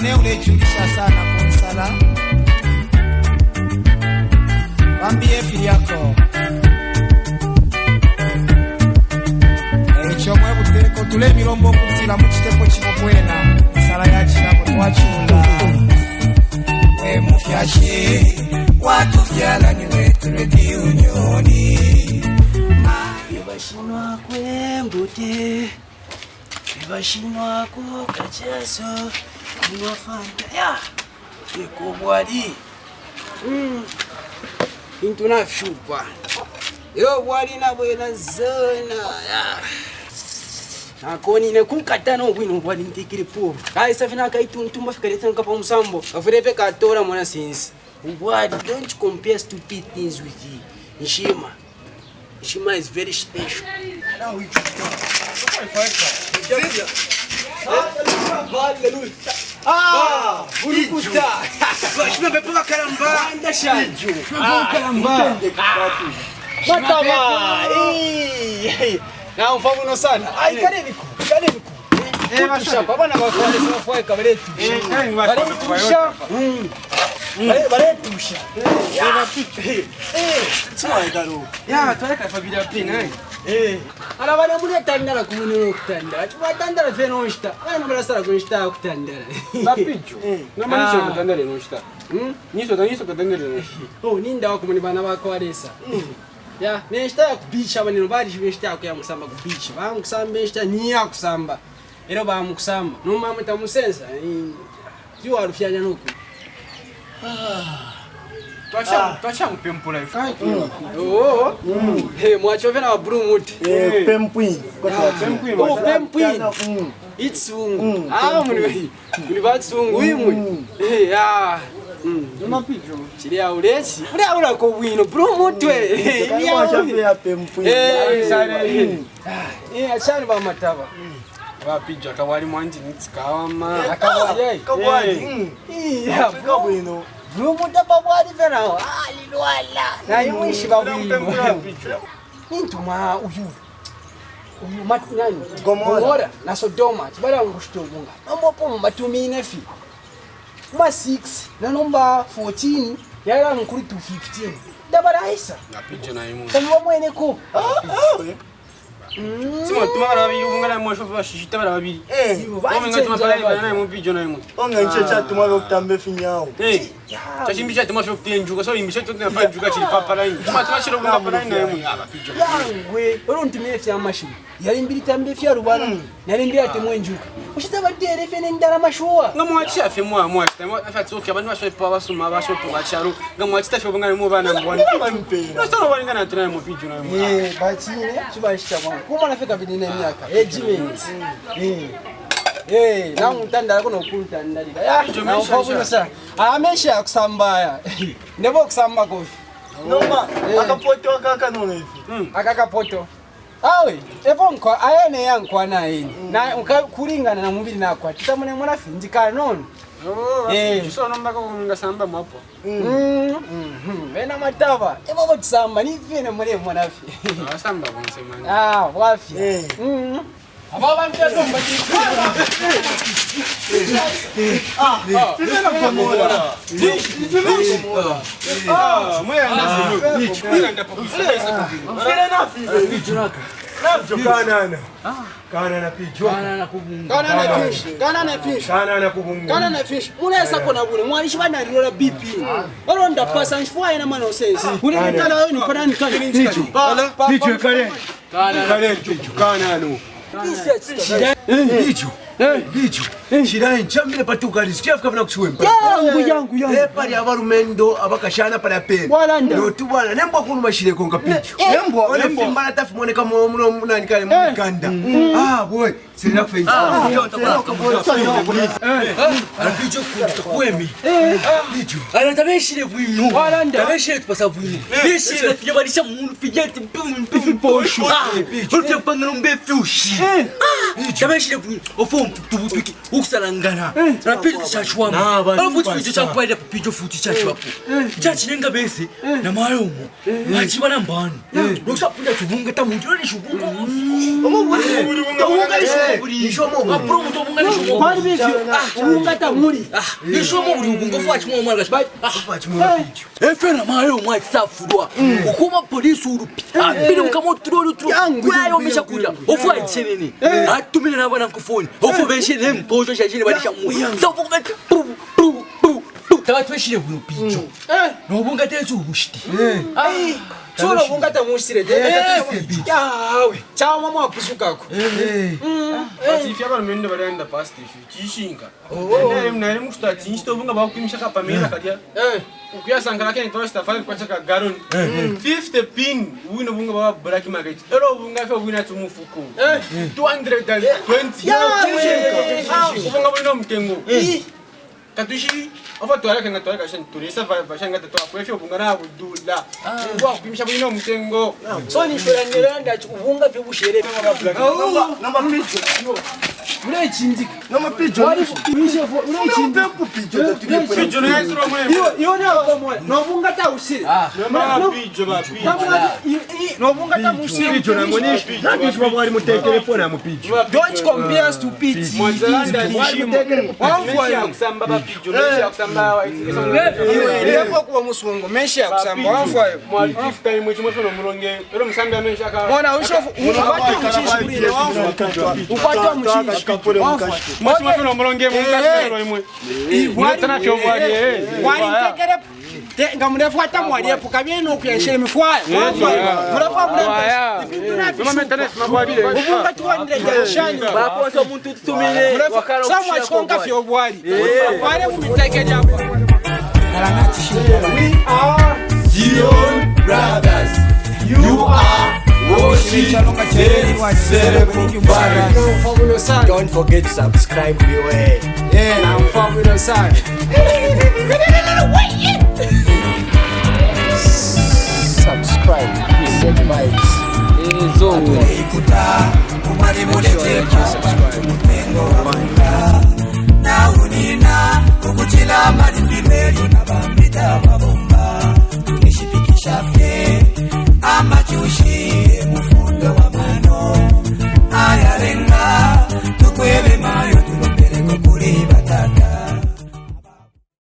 Wane ulechungisha sana konsala. Wambie fi yako. Chomwe buteko tule milombo kutila muchitepo chino kwena. Sala ya chilamo twachula. We mufyashi. Watu vyala ni wetu redi unyoni. Yabashinwa kwembute. Yabashinwa kukacheso. Kunywa fanta. Ya. Yekubwadi. Into na shupa. Yo bwadi na bwena zona. Ya. Nakoni ne kunkatana obwino bwadi ntikiri po. Kai safina kai tuntumba fikareta nkapa musambo. Afureve katora mwana since. Bwadi, don't compare stupid things with you. Nshima. Nshima is very special. Now we go. Ah, Burukuta. Nshima bepoka karamba. Anda shanju. Karamba. Mataba. Na mfamu no sana. Ai kareniku. Kutusha bana bakwale sofwa kaberetu. Baretusha. Baretusha. Tsuwaigaro. Ya, tweka familia pina. Ara bana muri tandara kumuniro kutandara. Tubatandara feno nshita. Bana murasara kunshita kutandara. Bapicho. Namanisho kutandara nshita. Niso kutandara. Oh, ninda wakumuni bana bakwalesa. Ya, nshita kubisha banino bari nshita kuyamusamba kubisha. Bamusamba nshita niya kusamba. Era bamukusamba. Noma mutamusensa. Yo arufyanya nuko. Tuacha mpempula ifai. Oh. Mwacho vena wa Brumut. Pempui. Oh, pempui. Itsungu. Muni batsungu imwe. Ya. Mapicho. Chiri ya ulechi. Ula ko bwino Brumut we. Ya pempui. Achani ba mataba. Bapicho akawali mwanji nitsikawama. Akawali. Ya bwino. Brumut ababwali vena. Lilwala. Na yimwishi ba bwino. Nintuma uyu matnani Gomora na Sodoma tibala ngushitobunga ambopo matumine fi ma 6 na nomba 14 yala nkuri 215 dabara isa Napicho na imu tanwa mwene ko Sima tumara babi ungana mwasho bashishita bara babiri Omenga tumapala bana na imu picho na imu Onga nchecha tumalo kutambe finyao Chachimbisha tumasho kutenjuka so imbisha tukuna njuka chili papala ini tumashiro kuna papala na imu Bapicho yangwe orontumire fya mashini yali mbiri tambe fya rubana nali mbira temwenjuka ushita batere fene ndara mashuwa ngamwachi afi mwachita afati okay abantu basho pa basuma basho tugacharo ngamwachi tafi bungana mu bana mbona mpera Nostano walingana tuna mu picho na imu batine chibashita mwangu kuma nafika bidine myaka ejiment na mutandara kuno kuntandalira ya na mfabuno sana amesha kusambaya ndebo kusamba kofi Noma akapoto akakanono hivi akakapoto awe eponko ayene yankwa na yini na kulingana na mubiri nakwa titamune mwana finjikana nono so nomba ko ngasamba mwapo bena mataba ebo tsamba ni vene mure mwana fi asamba bonse wafi ababa mtendo mbati Fimena pamoja moya Fimena fi Navyo kanana Kanana picho Kana na fish unaweza kona bure mwalishi bana rirola BP oronda pasa nshfwa ina mano sense ule ndala wewe ni panani kana Picho kale picho kanano Hicho Shirahi nchamile patuka risikia fika vina kuchwemba yangu pali abarumendo abakashana pala pena Walanda Yotu bwana nembo kunu mashire konga picho Ole fimbana tafi mwoneka mwana nikale mwikanda boy Sirina kufenji Picho kundi kwemi Picho Anatabeshile bwino tabeshile tupasa bwino beshile tujabalisha mundu pijeti mpifi posho ulifya pangano mbefushi tabeshile bwino ofo mtubutuki ukusalangana rapeli chachwa alafu tufijo chakupaida pijo futi chachwa chachinenga bese na mayomo achibana mbano nokusapunda tubunga tamujo ni shubunga tubunga ni shomo apromo tubunga ni shomo kwani bivyo ubunga tamuri ni shomo uri ubunga fachi mwa mwana gashi fachi mwa pijo efera mayomo atsafurwa ukuma polisi urupi abiri mukamoturo kwayo meshakuja ofu aitsenene atumile nabana kufoni ofu beshe nempojo shajine badisha mu sofu kumeka tabatweshire kuno pijo nobunga tezu ubushiti solo bunga tamusire yawe chawa mama wapusukako Ati abantu mende barenda past kishinga nari mustati insto bunga bakwimisha kapamira kadya ukuyasanga lakini tosta file kwa chaka garon 50 pin wino bunga ba black market ero bunga fe wina tumufuko 220 bunga bino mtengo katushi ofa twala kanga twala kashan turisa va shanga tatwa kwefe bunga na budula ngwa kwimisha bino mtengo so ni shoranyeranda ubunga vyo bushere bema black namba pijo mure chinzika namba pijo wali kukimisha mure chinzika pijo pijo na yesro mwe iyo ni akomo no bunga ta usire no pijo ba pijo no bunga ta musire pijo na monishi pijo bwali mutekele pona mu pijo don't compare stupid mwanzanda nishimo wamfwa kusamba ba pijo mesha kusamba wa ndipo kuwa musungu mesha kusamba wamfwa mwali 50 mwe chimo fono mulonge ero musamba mesha ka mwana ushofu upate mchishi kuri wamfwa upate mchishi mwachimo fono mulonge mungashiro imwe mwatana fyo mwali walitekere ngamurefuata mwali epukabye no kuyashira mifwayo murefa murefa mama internet mabwali ubunga tuwanire shani bakonsa umuntu tutumile wakara samwa chonga fyo bwali wale mumitekere hapa we are Zion Brothers. You are watching don't forget to subscribe beware na mfavilo sana subscribe set vibes ikuta kumari mulete mutengo wabanga na unina kukuchila madimbimeyo na bambita babo